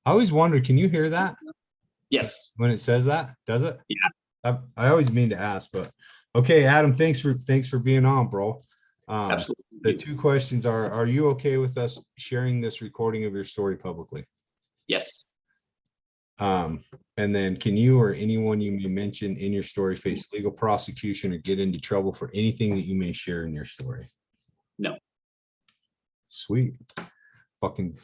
I always wonder, can you hear that Yes. when it says that? Does it? Yeah, I always mean to ask, but okay, Adam, thanks for being on, bro. The absolutely. two questions are you okay with us sharing this recording of your story publicly? Yes. Um, and then can you or anyone you may mention in your story face legal prosecution or get into trouble for anything that you may share in your story? No. Sweet. Fucking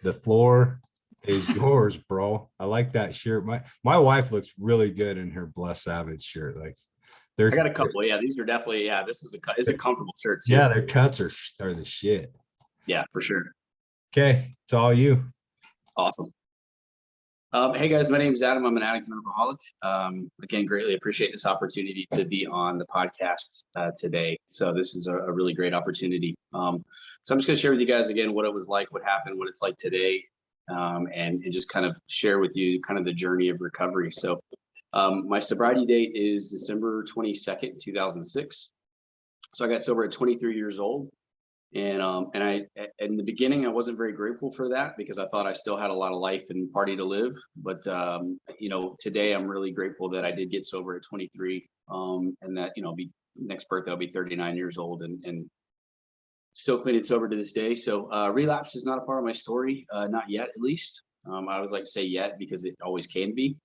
the floor is yours, bro. I like that shirt. My wife looks really good in her Bless Savage shirt. Like I they're got a couple. Yeah, these are definitely. Yeah, this is a comfortable shirt too. yeah, their cuts are the shit. Yeah, for sure. Okay, it's all you. Awesome. Hey guys, my name is Adam. I'm an addict and alcoholic. Again, greatly appreciate this opportunity to be on the podcast today. So this is a really great opportunity. So I'm just going to share with you guys again what it was like, what happened, what it's like today, and just kind of share with you kind of the journey of recovery. So my sobriety date is December 22nd, 2006. So I got sober at 23 years old. And I, in the beginning, I wasn't very grateful for that because I thought I still had a lot of life and party to live. But today I'm really grateful that I did get sober at 23, and that be next birthday I'll be 39 years old and still clean and sober to this day. So relapse is not a part of my story, not yet at least. I always like to say yet because it always can be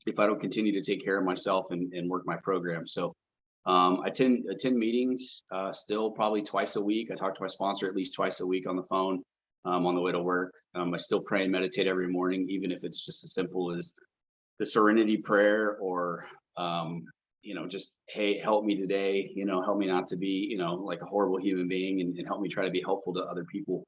if I don't continue to take care of myself and work my program. So I attend meetings still probably twice a week. I talk to my sponsor at least twice a week on the phone on the way to work. I still pray and meditate every morning, even if it's just as simple as the serenity prayer or, just, hey, help me today, help me not to be, like a horrible human being and help me try to be helpful to other people.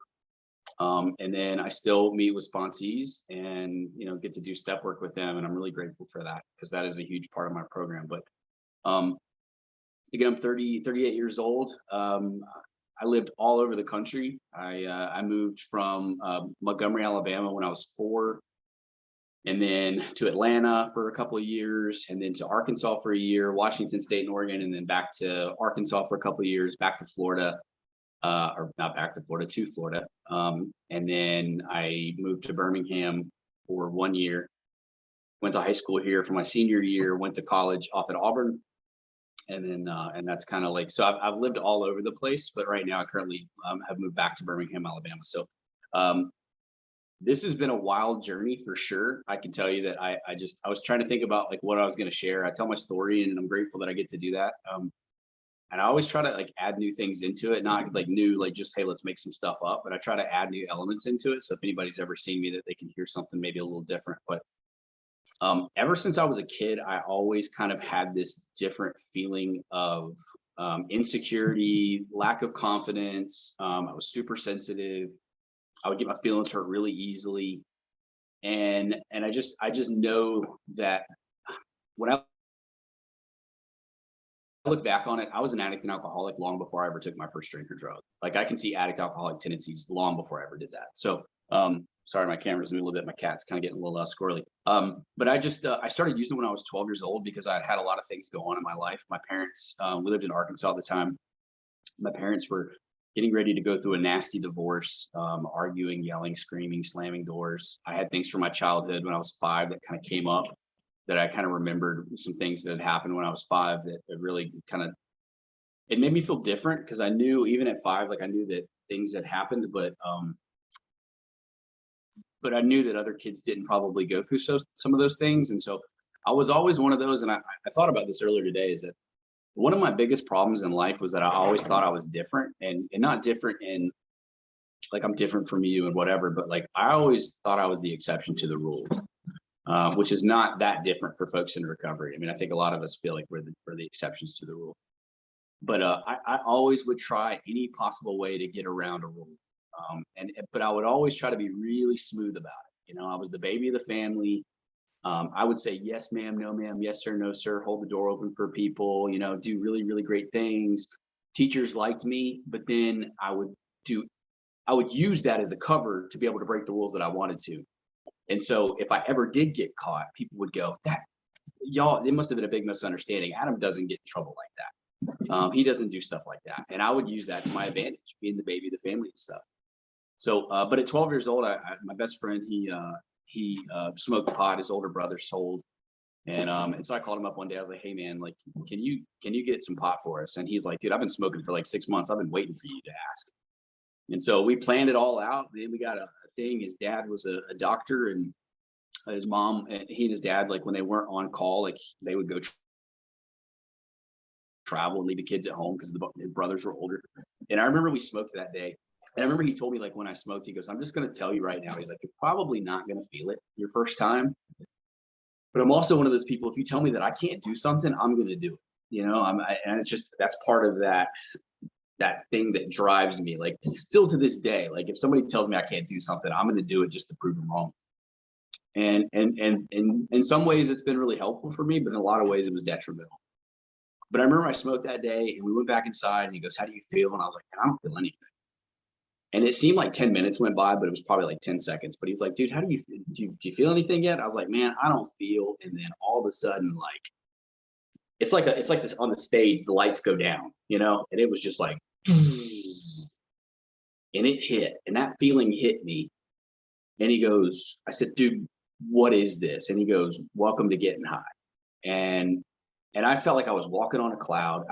And then I still meet with sponsees and, get to do step work with them. And I'm really grateful for that because that is a huge part of my program. But again, I'm 38 years old. I lived all over the country. I moved from Montgomery, Alabama when I was 4, and then to Atlanta for a couple of years, and then to Arkansas for a year, Washington State and Oregon, and then back to Arkansas for a couple of years, back to Florida, or not back to Florida, to Florida. And then I moved to Birmingham for 1 year, went to high school here for my senior year, went to college off at Auburn, and then and that's kind of like, so I've lived all over the place, but right now I currently have moved back to Birmingham, Alabama. So this has been a wild journey for sure. I can tell you that I was trying to think about like what I was going to share. I tell my story and I'm grateful that I get to do that. And I always try to like add new things into it, not like new, like just, hey, let's make some stuff up, but I try to add new elements into it. So if anybody's ever seen me, that they can hear something maybe a little different. But ever since I was a kid, I always kind of had this different feeling of insecurity, lack of confidence. I was super sensitive. I would get my feelings hurt really easily, and I just know that when I look back on it, I was an addict and alcoholic long before I ever took my first drink or drug. Like I can see addict alcoholic tendencies long before I ever did that. So sorry, my camera's moving a little bit. My cat's kind of getting a little squirrely. But I started using when I was 12 years old because I had a lot of things go on in my life. My parents, we lived in Arkansas at the time. My parents were getting ready to go through a nasty divorce, arguing, yelling, screaming, slamming doors. I had things from my childhood when I was 5 that kind of came up that I kind of remembered some things that had happened when I was 5 that really kind of, it made me feel different because I knew even at 5, like I knew that things had happened, but I knew that other kids didn't probably go through some of those things. And so I was always one of those. And I thought about this earlier today, is that one of my biggest problems in life was that I always thought I was different, and not different in like I'm different from you and whatever, but like I always thought I was the exception to the rule, which is not that different for folks in recovery. I mean, I think a lot of us feel like we're the exceptions to the rule. But I always would try any possible way to get around a rule. But I would always try to be really smooth about it. I was the baby of the family. I would say, yes, ma'am, no, ma'am, yes, sir, no, sir, hold the door open for people, do really, really great things. Teachers liked me, but then I would use that as a cover to be able to break the rules that I wanted to. And so if I ever did get caught, people would go, that y'all, it must have been a big misunderstanding. Adam doesn't get in trouble like that. He doesn't do stuff like that. And I would use that to my advantage, being the baby of the family and stuff. So, but at 12 years old, my best friend, he he smoked pot. His older brother sold. And so I called him up one day. I was like, hey man, like, can you get some pot for us? And he's like, dude, I've been smoking for like 6 months. I've been waiting for you to ask. And so we planned it all out. Then we got a thing. His dad was a doctor, and his mom, and he and his dad, like when they weren't on call, like they would go travel and leave the kids at home because his brothers were older. And I remember we smoked that day. And I remember he told me, like, when I smoked, he goes, I'm just going to tell you right now. He's like, you're probably not going to feel it your first time. But I'm also one of those people, if you tell me that I can't do something, I'm going to do it. You know, and it's just, that's part of that thing that drives me, like still to this day. Like if somebody tells me I can't do something, I'm going to do it just to prove them wrong. And in some ways it's been really helpful for me, but in a lot of ways it was detrimental. But I remember I smoked that day and we went back inside and he goes, how do you feel? And I was like, I don't feel anything. And it seemed like 10 minutes went by, but it was probably like 10 seconds. But he's like, dude, how do you feel anything yet? I was like, man, I don't feel. And then all of a sudden, like, it's like this on the stage, the lights go down, you know? And it was just like, and it hit, and that feeling hit me. And he goes, I said, dude, what is this? And he goes, welcome to getting high. And I felt like I was walking on a cloud.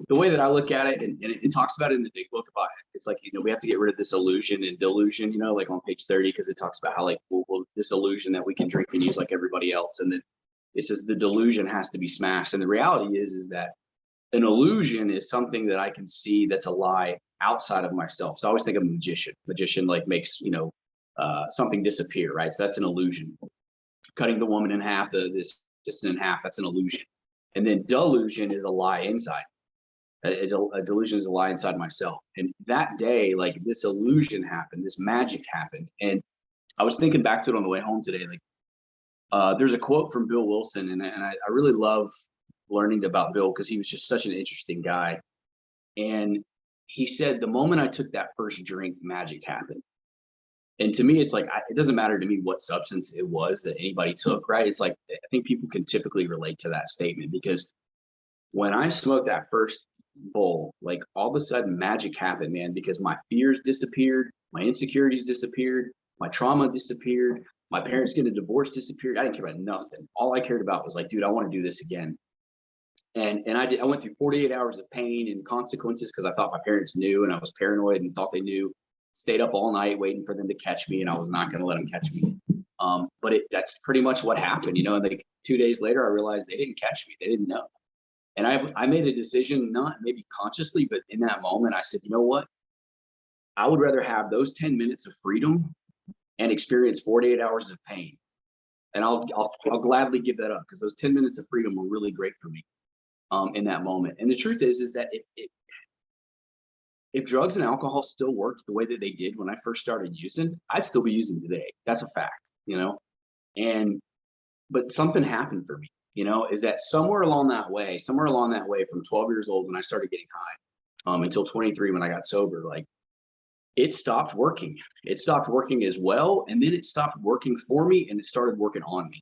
The way that I look at it, and it talks about it in the big book about it, it's like, you know, we have to get rid of this illusion and delusion, you know, like on page 30, because it talks about how like, well, this illusion that we can drink and use like everybody else. And then it says the delusion has to be smashed. And the reality is that an illusion is something that I can see that's a lie outside of myself. So I always think of a magician. Magician like makes, you know, something disappear, right? So that's an illusion. Cutting the woman in half, this in half, that's an illusion. And then delusion is a lie inside. A delusion is a lie inside myself. And that day, like this illusion happened, this magic happened. And I was thinking back to it on the way home today. Like there's a quote from Bill Wilson, and I really love learning about Bill because he was just such an interesting guy. And he said, the moment I took that first drink, magic happened. And to me, it's like, it doesn't matter to me what substance it was that anybody took, right? It's like, I think people can typically relate to that statement, because when I smoked that first bowl, like all of a sudden magic happened, man, because my fears disappeared, my insecurities disappeared, my trauma disappeared, my parents getting a divorce disappeared. I didn't care about nothing. All I cared about was like, dude, I want to do this again. And I went through 48 hours of pain and consequences because I thought my parents knew, and I was paranoid and thought they knew. Stayed up all night waiting for them to catch me, and I was not going to let them catch me. But that's pretty much what happened, you know. And like 2 days later, I realized they didn't catch me. They didn't know. And I made a decision, not maybe consciously, but in that moment, I said, you know what? I would rather have those 10 minutes of freedom and experience 48 hours of pain. And I'll gladly give that up, because those 10 minutes of freedom were really great for me in that moment. And the truth is that if drugs and alcohol still worked the way that they did when I first started using, I'd still be using today. That's a fact, you know. But something happened for me, you know, is that somewhere along that way from 12 years old when I started getting high until 23 when I got sober, like it stopped working. It stopped working as well. And then it stopped working for me, and it started working on me.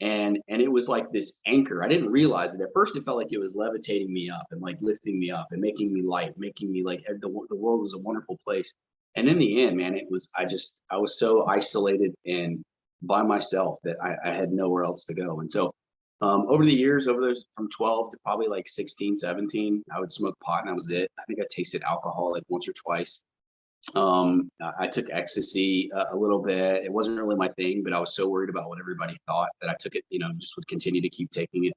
And it was like this anchor. I didn't realize it at first. It felt like it was levitating me up and like lifting me up and making me light, making me like the world was a wonderful place. And in the end, man, I was so isolated and by myself that I had nowhere else to go. And so over the years, from 12 to probably like 16, 17, I would smoke pot and that was it. I think I tasted alcohol like once or twice. I took ecstasy a little bit. It wasn't really my thing, but I was so worried about what everybody thought that I took it, you know, just would continue to keep taking it.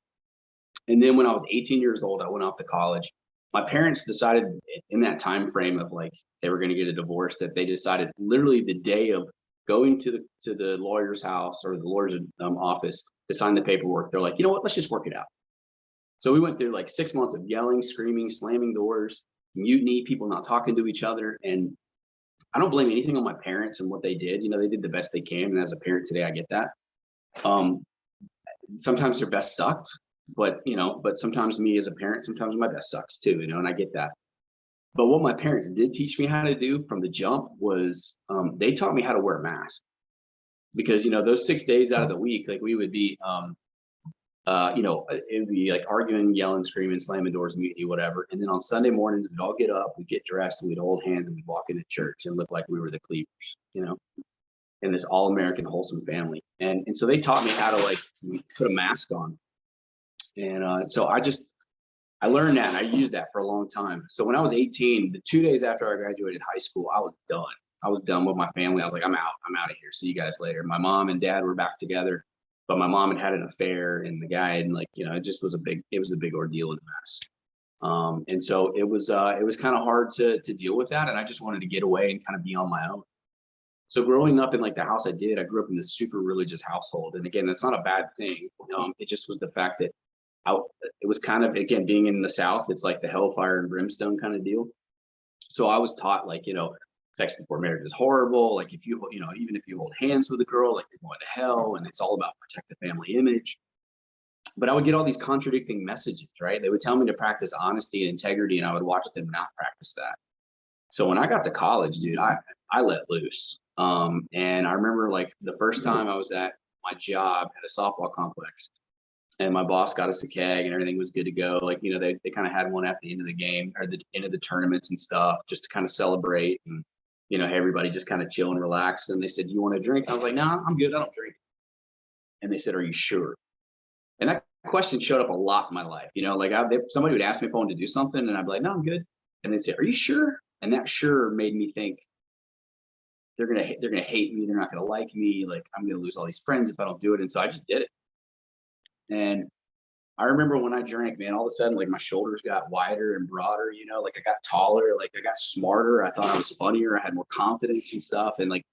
And then when I was 18 years old, I went off to college. My parents decided in that time frame of like they were going to get a divorce, that they decided literally the day of going to the lawyer's house or the lawyer's office to sign the paperwork. They're like, you know what, let's just work it out. So we went through like 6 months of yelling, screaming, slamming doors, mutiny, people not talking to each other. And I don't blame anything on my parents and what they did. You know, they did the best they can. And as a parent today, I get that. Sometimes their best sucked, but sometimes me as a parent, sometimes my best sucks too, you know, and I get that. But what my parents did teach me how to do from the jump was they taught me how to wear a mask. Because, you know, those 6 days out of the week, like we would be it would be like arguing, yelling, screaming, slamming doors, mutiny, whatever. And then on Sunday mornings, we'd all get up, we'd get dressed, and we'd hold hands and we'd walk into church and look like we were the Cleavers, in this all-American wholesome family. And so they taught me how to like put a mask on. And so I learned that and I used that for a long time. So when I was 18, the 2 days after I graduated high school, I was done. I was done with my family. I was like, I'm out of here. See you guys later. My mom and dad were back together, but my mom had an affair and the guy, and like, it just was a big ordeal and mess. And so it was kind of hard to deal with that. And I just wanted to get away and kind of be on my own. So growing up in like the house I grew up in this super religious household. And again, that's not a bad thing. It just was the fact that it was kind of, again, being in the South, it's like the hellfire and brimstone kind of deal. So I was taught like, sex before marriage is horrible. Like if even if you hold hands with a girl, like you're going to hell, and it's all about protect the family image. But I would get all these contradicting messages, right? They would tell me to practice honesty and integrity, and I would watch them not practice that. So when I got to college, dude, I let loose. And I remember like the first time I was at my job at a softball complex, and my boss got us a keg and everything was good to go. Like, they kind of had one at the end of the game or the end of the tournaments and stuff, just to kind of celebrate. And, hey, everybody just kind of chill and relax. And they said, do you want to drink? I was like, no, I'm good. I don't drink. And they said, are you sure? And that question showed up a lot in my life. Somebody would ask me if I wanted to do something and I'd be like, no, I'm good. And they'd say, are you sure? And that sure made me think they're going to hate me. They're not going to like me. Like I'm going to lose all these friends if I don't do it. And so I just did it. And I remember when I drank, man, all of a sudden, like my shoulders got wider and broader, like I got taller, like I got smarter. I thought I was funnier. I had more confidence and stuff. And like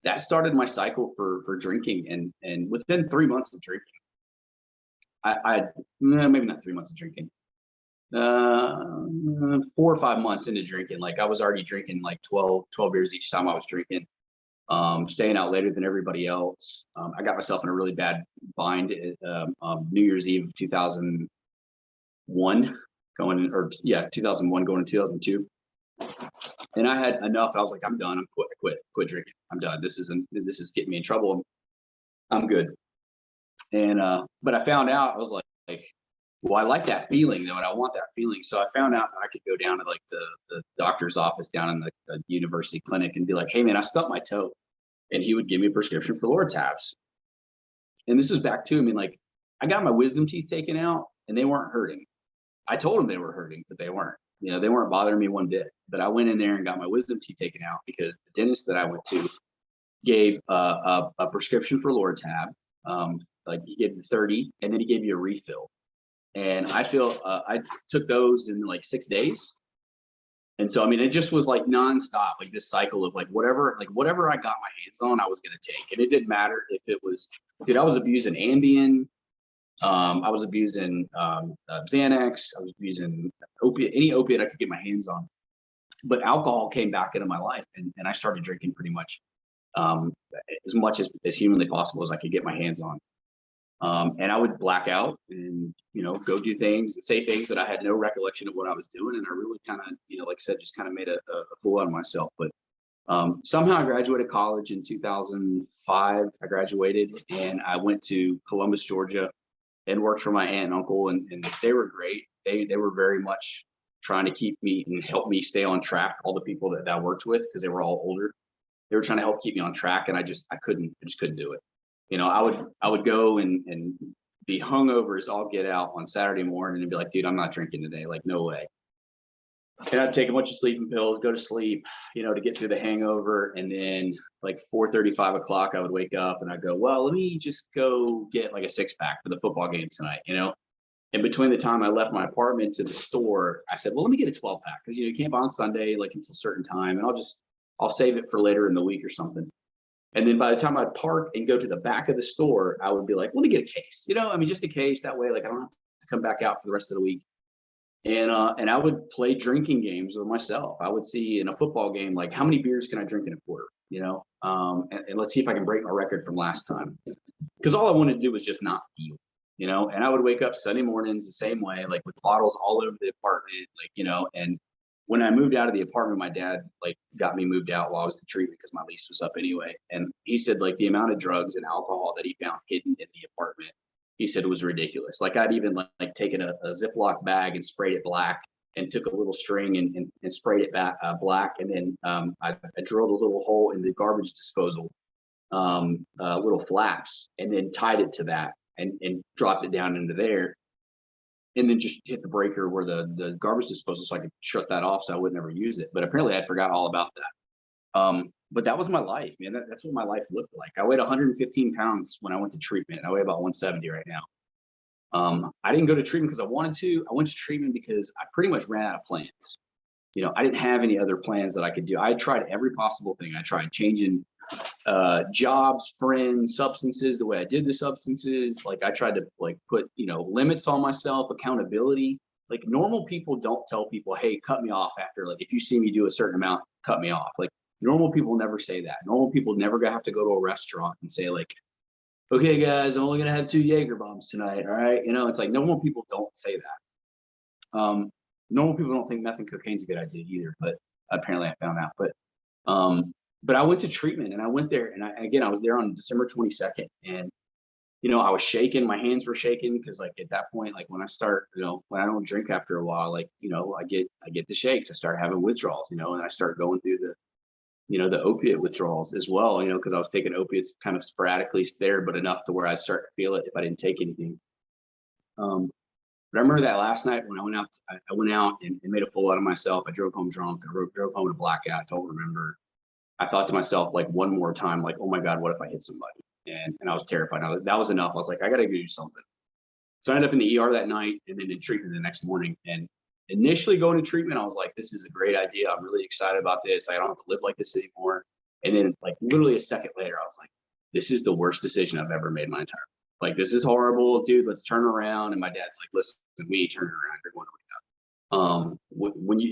that started my cycle for drinking. And within 3 months of drinking, I maybe not 3 months of drinking, 4 or 5 months into drinking, like I was already drinking like 12 beers each time I was drinking. Staying out later than everybody else. I got myself in a really bad bind New Year's Eve of 2001 going into 2002. And I had enough. I was like, I'm done. I quit drinking. I'm done. This is getting me in trouble. I'm good. And but I found out, I was like, well, I like that feeling though, and I want that feeling. So I found out that I could go down to like the doctor's office down in the university clinic and be like, hey man, I stubbed my toe. And he would give me a prescription for Lortabs. And this is back to, like I got my wisdom teeth taken out and they weren't hurting. I told them they were hurting, but they weren't. They weren't bothering me one bit. But I went in there and got my wisdom teeth taken out because the dentist that I went to gave a prescription for Lortab. Like he gave the 30, and then he gave you a refill. And I took those in like 6 days. And so, it just was like nonstop, like this cycle of like whatever I got my hands on, I was going to take. And it didn't matter if it was, dude, I was abusing Ambien. I was abusing Xanax. I was abusing any opiate I could get my hands on. But alcohol came back into my life, and I started drinking pretty much as much as humanly possible as I could get my hands on. And I would black out and, go do things and say things that I had no recollection of what I was doing. And I really kind of, like I said, just kind of made a fool out of myself. But somehow I graduated college in 2005. I graduated and I went to Columbus, Georgia, and worked for my aunt and uncle. And they were great. They were very much trying to keep me and help me stay on track. All the people that I worked with, because they were all older, they were trying to help keep me on track. And I just couldn't do it. I would go and be hungover as all get out on Saturday morning and be like, dude, I'm not drinking today. Like, no way. And I'd take a bunch of sleeping pills, go to sleep, to get through the hangover. And then like 4:30, 5 o'clock, I would wake up and I'd go, well, let me just go get like a 6-pack for the football game tonight, And between the time I left my apartment to the store, I said, well, let me get a 12-pack because, you can't buy on Sunday, like until a certain time. And I'll save it for later in the week or something. And then by the time I'd park and go to the back of the store, I would be like, let me get a case, just a case. That way, like I don't have to come back out for the rest of the week. And I would play drinking games with myself. I would see in a football game, like how many beers can I drink in a quarter, and let's see if I can break my record from last time. Because all I wanted to do was just not feel, and I would wake up Sunday mornings the same way, like with bottles all over the apartment, like, and when I moved out of the apartment, my dad like got me moved out while I was in treatment because my lease was up anyway. And he said like the amount of drugs and alcohol that he found hidden in the apartment, he said it was ridiculous. Like I'd even like taken a Ziploc bag and sprayed it black and took a little string and sprayed it back black. And then I drilled a little hole in the garbage disposal, little flaps, and then tied it to that and dropped it down into there. And then just hit the breaker where the garbage disposal so I could shut that off so I would never use it. But apparently I forgot all about that. But that was my life, man. That's what my life looked like. I weighed 115 pounds when I went to treatment. I weigh about 170 right now. I didn't go to treatment because I wanted to. I went to treatment because I pretty much ran out of plans. You know, I didn't have any other plans that I could do. I tried every possible thing. I tried changing jobs, friends, substances, the way I did the substances. Like I tried to like put, you know, limits on myself, accountability. Like normal people don't tell people, hey, cut me off after, like, if you see me do a certain amount, cut me off. Like normal people never say that. Normal people never gonna have to go to a restaurant and say like, okay, guys, I'm only gonna have 2 Jaeger bombs tonight. All right. You know, it's like normal people don't say that. Normal people don't think meth and cocaine's a good idea either, but apparently I found out. But I went to treatment and I went there and I was there on December 22nd. And, you know, I was shaking, my hands were shaking because like at that point, like when I start, you know, when I don't drink after a while, like, you know, I get the shakes, I start having withdrawals, you know, and I start going through the, you know, the opiate withdrawals as well, you know, because I was taking opiates kind of sporadically there, but enough to where I start to feel it if I didn't take anything. But I remember that last night when I went out, I went out and made a fool out of myself. I drove home drunk. I drove home in a blackout. I don't remember. I thought to myself like one more time, like, oh my God, what if I hit somebody? And I was terrified. That was enough. I was like, I got to do something. So I ended up in the ER that night and then in treatment the next morning. And initially going to treatment, I was like, this is a great idea. I'm really excited about this. I don't have to live like this anymore. And then like literally a second later, I was like, this is the worst decision I've ever made in my entire life. Like, this is horrible, dude, let's turn around. And my dad's like, listen to me, turn around, you're going to wake up.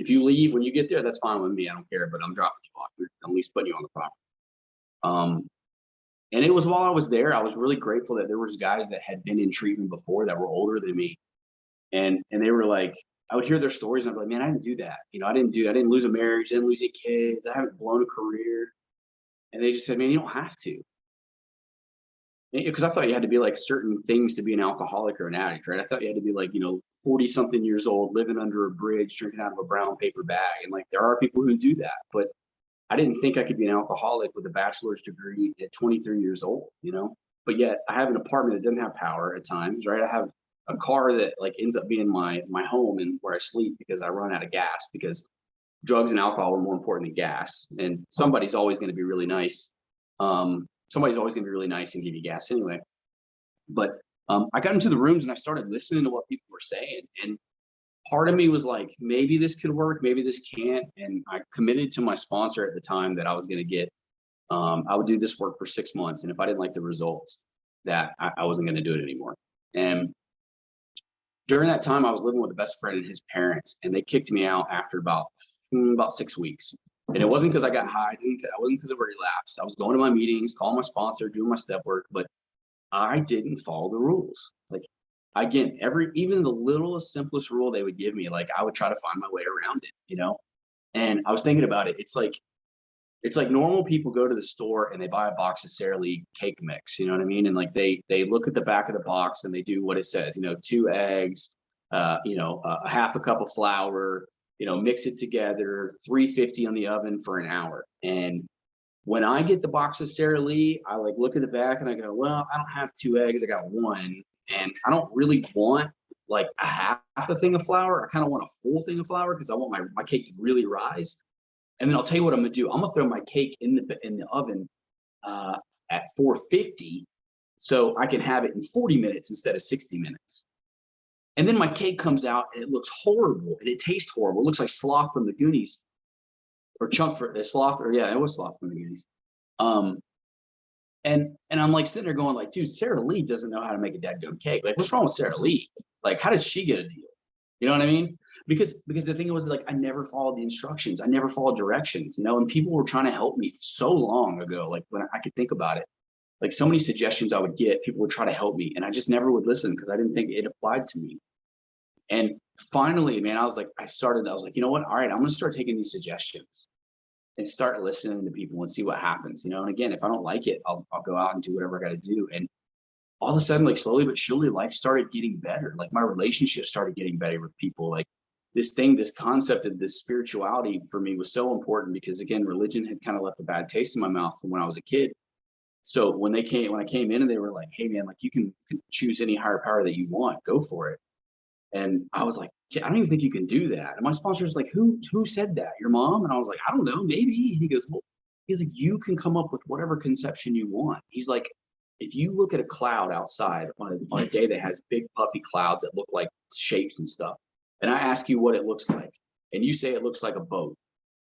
If you leave, when you get there, that's fine with me. I don't care, but I'm dropping you off. We're at least putting you on the property. And it was while I was there, I was really grateful that there was guys that had been in treatment before that were older than me. And they were like, I would hear their stories and I'd be like, man, I didn't do that. You know, I didn't lose a marriage, didn't lose any kids. I haven't blown a career. And they just said, man, you don't have to. Because I thought you had to be like certain things to be an alcoholic or an addict, right? I thought you had to be like, you know, 40 something years old, living under a bridge, drinking out of a brown paper bag. And like, there are people who do that, but I didn't think I could be an alcoholic with a bachelor's degree at 23 years old, you know? But yet I have an apartment that doesn't have power at times, right? I have a car that like ends up being my home and where I sleep because I run out of gas because drugs and alcohol are more important than gas. And somebody's always going to be really nice. Somebody's always going to be really nice and give you gas anyway. But I got into the rooms and I started listening to what people were saying. And part of me was like, maybe this could work, maybe this can't. And I committed to my sponsor at the time that I was going to get, I would do this work for 6 months. And if I didn't like the results, that I wasn't going to do it anymore. And during that time, I was living with a best friend and his parents, and they kicked me out after about 6 weeks. And it wasn't because I got high. It wasn't because I relapsed. I was going to my meetings, calling my sponsor, doing my step work, but I didn't follow the rules. Like, again, even the littlest, simplest rule they would give me, like I would try to find my way around it, you know? And I was thinking about it. It's like normal people go to the store and they buy a box of Sara Lee cake mix, you know what I mean? And like they look at the back of the box and they do what it says, you know, 2 eggs, you know, a half a cup of flour, you know, mix it together, 350 on the oven for an hour. And when I get the box of Sara Lee, I like look at the back and I go, well, I don't have 2 eggs, I got 1. And I don't really want like a half a thing of flour. I kind of want a full thing of flour because I want my cake to really rise. And then I'll tell you what I'm gonna do. I'm gonna throw my cake in the oven at 450 so I can have it in 40 minutes instead of 60 minutes. And then my cake comes out and it looks horrible and it tastes horrible. It looks like Sloth from the Goonies, or Chunk for the Sloth, or yeah, it was Sloth from the Goonies. And I'm like sitting there going like, dude, Sara Lee doesn't know how to make a dadgum cake. Like, what's wrong with Sara Lee? Like, how did she get a deal? You know what I mean? Because the thing was like, I never followed the instructions. I never followed directions, you know, and people were trying to help me so long ago. Like when I could think about it, like so many suggestions I would get, people would try to help me and I just never would listen because I didn't think it applied to me. And finally, man, I was like, you know what? All right, I'm going to start taking these suggestions and start listening to people and see what happens, you know? And again, if I don't like it, I'll go out and do whatever I got to do. And all of a sudden, like slowly but surely, life started getting better. Like my relationships started getting better with people. Like this concept of this spirituality for me was so important because again, religion had kind of left a bad taste in my mouth from when I was a kid. So when I came in and they were like, hey man, like you can choose any higher power that you want, go for it. And I was like, I don't even think you can do that. And my sponsor was like, who said that? Your mom? And I was like, I don't know, maybe. And he goes, well, he's like, you can come up with whatever conception you want. He's like, if you look at a cloud outside on a day that has big puffy clouds that look like shapes and stuff, and I ask you what it looks like, and you say it looks like a boat.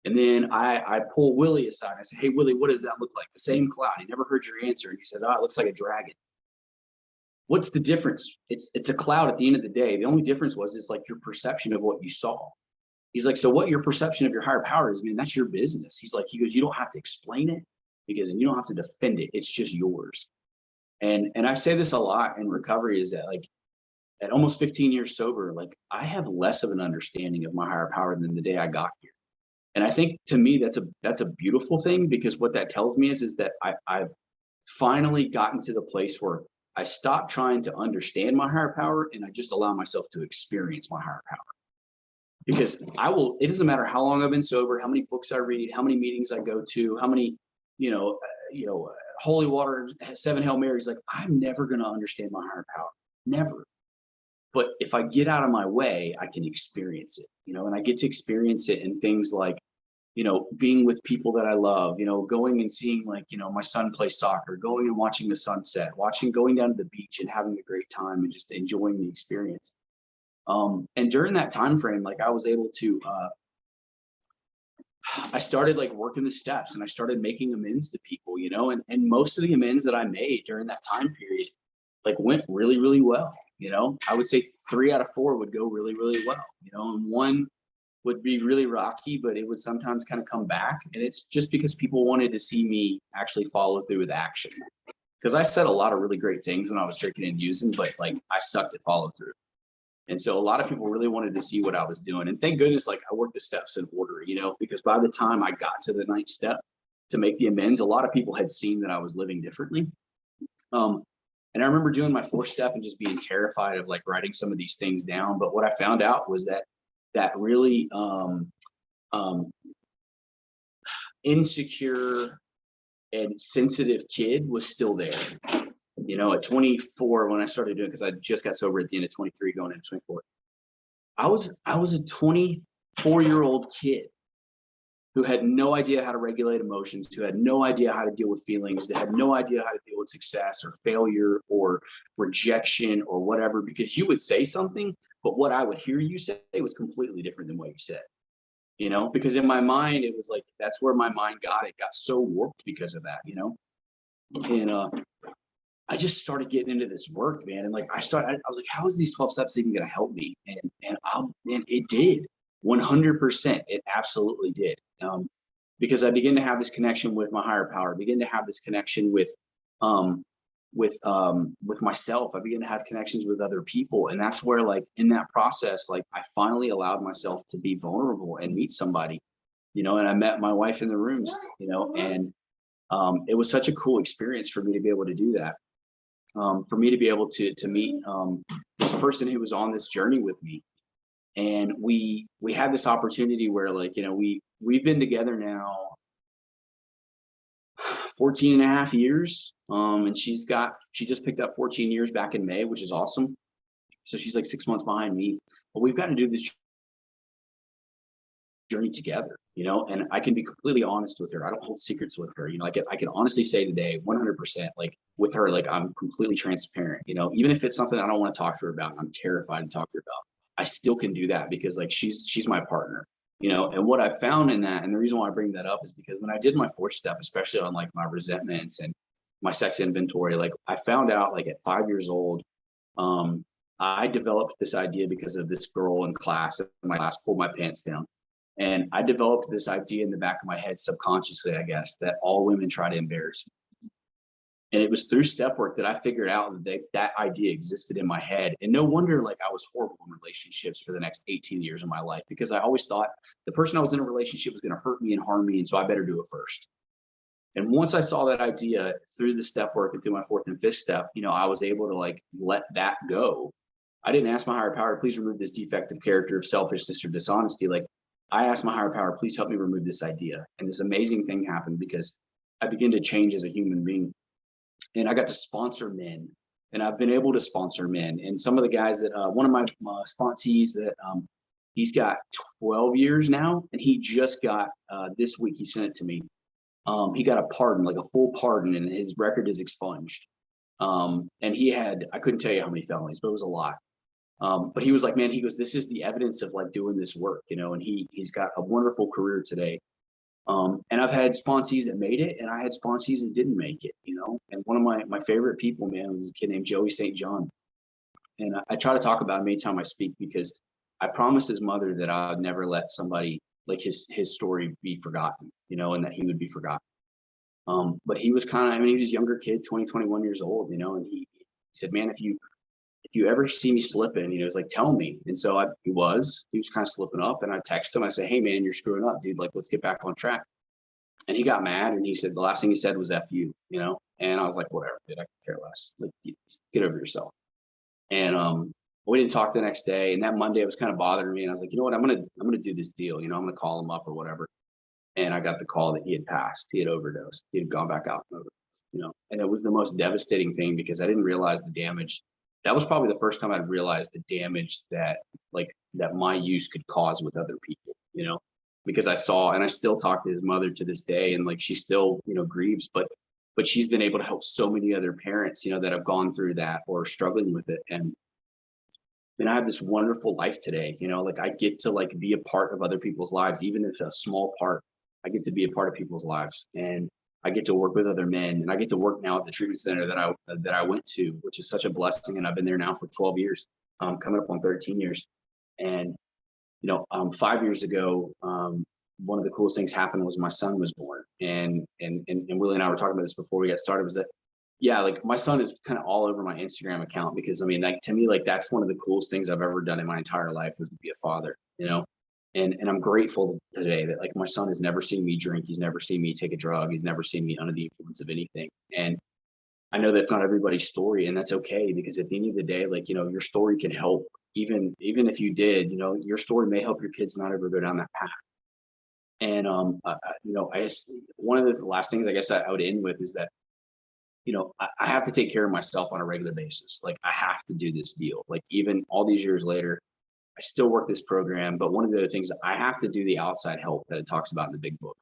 And then I pull Willie aside. I say, hey, Willie, what does that look like? The same cloud. He never heard your answer. And he said, oh, it looks like a dragon. What's the difference? It's a cloud at the end of the day. The only difference was it's like your perception of what you saw. He's like, so what your perception of your higher power is, man, that's your business. He's like, he goes, you don't have to explain it because you don't have to defend it. It's just yours. And I say this a lot in recovery is that like at almost 15 years sober, like I have less of an understanding of my higher power than the day I got here. And I think to me, that's a beautiful thing because what that tells me is that I've finally gotten to the place where I stopped trying to understand my higher power and I just allow myself to experience my higher power. Because it doesn't matter how long I've been sober, how many books I read, how many meetings I go to, how many, holy water, 7 Hail Marys, like I'm never going to understand my higher power. Never. But if I get out of my way, I can experience it, and I get to experience it in things like, being with people that I love, going and seeing like, my son play soccer, going and watching the sunset, going down to the beach and having a great time and just enjoying the experience. And during that time frame, like I was able to, I started like working the steps and I started making amends to people, and most of the amends that I made during that time period, like went really, really well. I would say 3 out of 4 would go really, really well, and 1 would be really rocky, but it would sometimes kind of come back. And it's just because people wanted to see me actually follow through with action. Because I said a lot of really great things when I was drinking and using, but like I sucked at follow through. And so a lot of people really wanted to see what I was doing. And thank goodness, like I worked the steps in order, because by the time I got to the 9th step to make the amends, a lot of people had seen that I was living differently. And I remember doing my 4th step and just being terrified of like writing some of these things down. But what I found out was that really insecure and sensitive kid was still there. At 24, when I started doing, because I just got sober at the end of 23, going into 24, I was a 24-year-old kid who had no idea how to regulate emotions, who had no idea how to deal with feelings, that had no idea how to deal with success or failure or rejection or whatever, because you would say something, but what I would hear you say was completely different than what you said, because in my mind, it was like, that's where my mind got so warped because of that, and I just started getting into this work, man. And like, I was like, how is these 12 steps even going to help me? And it did 100%. It absolutely did. Because I began to have this connection with my higher power, begin to have this connection with myself. I began to have connections with other people. And that's where like in that process, like I finally allowed myself to be vulnerable and meet somebody, and I met my wife in the rooms, and it was such a cool experience for me to be able to do that. For me to be able to meet this person who was on this journey with me. And we had this opportunity where like, we've been together now 14 and a half years. And she just picked up 14 years back in May, which is awesome. So she's like 6 months behind me, but we've got to do this journey together, and I can be completely honest with her. I don't hold secrets with her. I can honestly say today, 100%, like with her, like I'm completely transparent, even if it's something I don't want to talk to her about, I'm terrified to talk to her about, I still can do that because like she's my partner, and what I found in that, and the reason why I bring that up is because when I did my 4th step, especially on like my resentments and my sex inventory, like I found out like at 5 years old, I developed this idea because of this girl in class. My class pulled my pants down. And I developed this idea in the back of my head subconsciously, I guess, that all women try to embarrass me. And it was through step work that I figured out that idea existed in my head. And no wonder like I was horrible in relationships for the next 18 years of my life, because I always thought the person I was in a relationship was going to hurt me and harm me. And so I better do it first. And once I saw that idea through the step work and through my fourth and fifth step, I was able to like let that go. I didn't ask my higher power, please remove this defective character of selfishness or dishonesty. Like I asked my higher power, please help me remove this idea. And this amazing thing happened because I began to change as a human being. And I got to sponsor men. And I've been able to sponsor men. And some of the guys that, one of my sponsees that he's got 12 years now, and he just got, this week, he sent it to me. He got a pardon, like a full pardon, and his record is expunged. And he had, I couldn't tell you how many felonies, but it was a lot. But he was like, man, he goes, this is the evidence of like doing this work, and he's got a wonderful career today. And I've had sponsees that made it, and I had sponsees that didn't make it, and one of my favorite people, man, was a kid named Joey St. John. And I try to talk about him anytime I speak, because I promised his mother that I would never let somebody like his story be forgotten, and that he would be forgotten. But he was kind of, he was a younger kid, 20, 21 years old, and he said, man, if you ever see me slipping, he was like, tell me. And so he was kind of slipping up, and I texted him. I said, hey man, you're screwing up, dude. Like, let's get back on track. And he got mad, and he said, the last thing he said was F you, and I was like, whatever, dude, I could care less. Like, get over yourself. And, we didn't talk the next day. And that Monday it was kind of bothering me. And I was like, you know what, I'm going to do this deal. I'm going to call him up or whatever. And I got the call that he had passed. He had overdosed. He had gone back out and overdosed, and it was the most devastating thing, because I didn't realize the damage. That was probably the first time I'd realized the damage that my use could cause with other people, because I saw, and I still talk to his mother to this day, and like, she still, grieves, but she's been able to help so many other parents, that have gone through that or struggling with it. And I have this wonderful life today, like I get to like be a part of other people's lives, even if a small part. I get to be a part of people's lives, and I get to work with other men, and I get to work now at the treatment center that I went to, which is such a blessing. And I've been there now for 12 years, coming up on 13 years. And, 5 years ago, one of the coolest things happened was my son was born. And Willie and I were talking about this before we got started, was that, yeah, like my son is kind of all over my Instagram account, because like, to me, like that's one of the coolest things I've ever done in my entire life, was to be a father, And I'm grateful today that like my son has never seen me drink. He's never seen me take a drug. He's never seen me under the influence of anything. And I know that's not everybody's story, and that's okay, because at the end of the day, like, your story can help. Even if you did, your story may help your kids not ever go down that path. And, one of the last things I guess I would end with is that, I have to take care of myself on a regular basis. Like I have to do this deal. Like even all these years later, I still work this program, but one of the other things, I have to do the outside help that it talks about in the big book,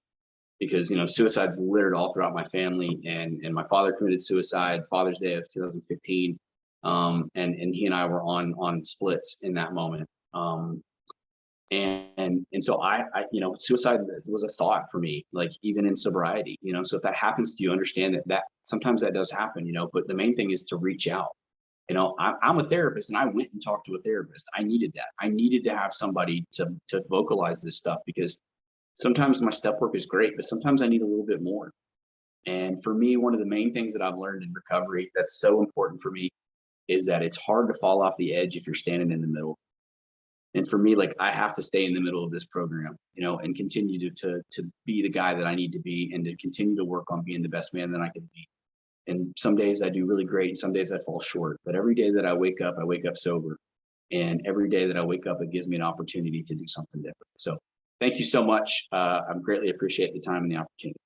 because, suicide's littered all throughout my family, and my father committed suicide Father's Day of 2015. And he and I were on splits in that moment. And so I, suicide was a thought for me, like even in sobriety, so if that happens to you, understand that sometimes that does happen, but the main thing is to reach out. I'm a therapist, and I went and talked to a therapist. I needed that. I needed to have somebody to vocalize this stuff, because sometimes my step work is great, but sometimes I need a little bit more. And for me, one of the main things that I've learned in recovery that's so important for me is that it's hard to fall off the edge if you're standing in the middle. And for me, like I have to stay in the middle of this program, and continue to be the guy that I need to be, and to continue to work on being the best man that I can be. And some days I do really great, and some days I fall short. But every day that I wake up sober. And every day that I wake up, it gives me an opportunity to do something different. So thank you so much. I greatly appreciate the time and the opportunity.